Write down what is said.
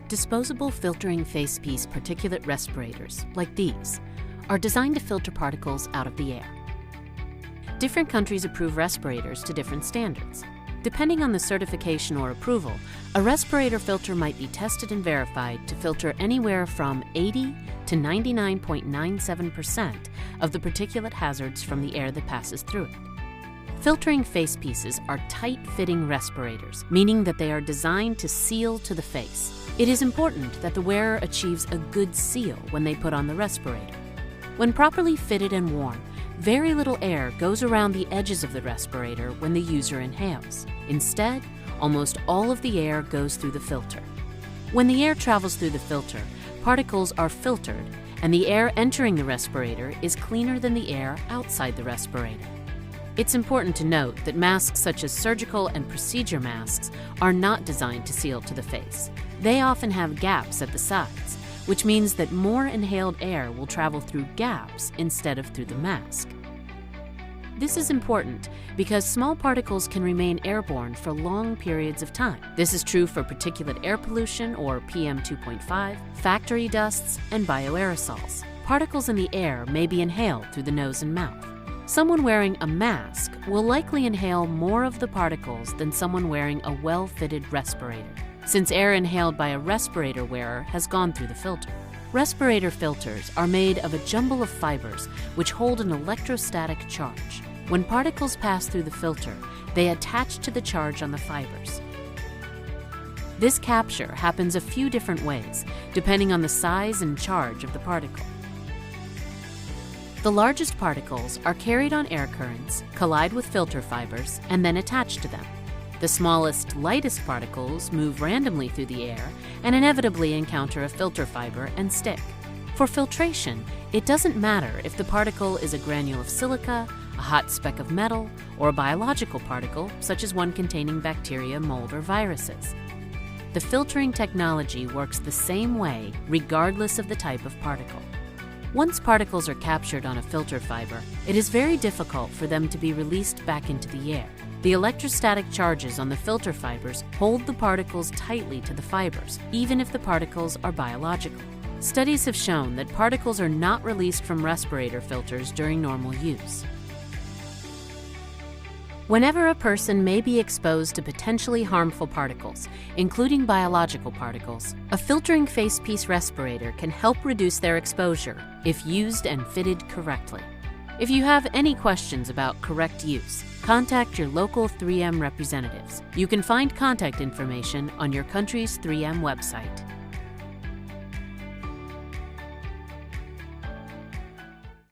Disposable filtering facepiece particulate respirators, like these, are designed to filter particles out of the air. Different countries approve respirators to different standards. Depending on the certification or approval, a respirator filter might be tested and verified to filter anywhere from 80 to 99.97% of the particulate hazards from the air that passes through it. Filtering facepieces are tight-fitting respirators, meaning that they are designed to seal to the face. It is important that the wearer achieves a good seal when they put on the respirator. When properly fitted and worn, very little air goes around the edges of the respirator when the user inhales. Instead, almost all of the air goes through the filter. When the air travels through the filter, particles are filtered, and the air entering the respirator is cleaner than the air outside the respirator. It's important to note that masks such as surgical and procedure masks are not designed to seal to the face. They often have gaps at the sides, which means that more inhaled air will travel through gaps instead of through the mask. This is important because small particles can remain airborne for long periods of time. This is true for particulate air pollution, or PM 2.5, factory dusts, and bioaerosols. Particles in the air may be inhaled through the nose and mouth. Someone wearing a mask will likely inhale more of the particles than someone wearing a well-fitted respirator, since air inhaled by a respirator wearer has gone through the filter. Respirator filters are made of a jumble of fibers which hold an electrostatic charge. When particles pass through the filter, they attach to the charge on the fibers. This capture happens a few different ways, depending on the size and charge of the particle. The largest particles are carried on air currents, collide with filter fibers, and then attach to them. The smallest, lightest particles move randomly through the air and inevitably encounter a filter fiber and stick. For filtration, it doesn't matter if the particle is a granule of silica, a hot speck of metal, or a biological particle, such as one containing bacteria, mold, or viruses. The filtering technology works the same way regardless of the type of particle. Once particles are captured on a filter fiber, it is very difficult for them to be released back into the air. The electrostatic charges on the filter fibers hold the particles tightly to the fibers, even if the particles are biological. Studies have shown that particles are not released from respirator filters during normal use. Whenever a person may be exposed to potentially harmful particles, including biological particles, a filtering facepiece respirator can help reduce their exposure if used and fitted correctly. If you have any questions about correct use, contact your local 3M representatives. You can find contact information on your country's 3M website.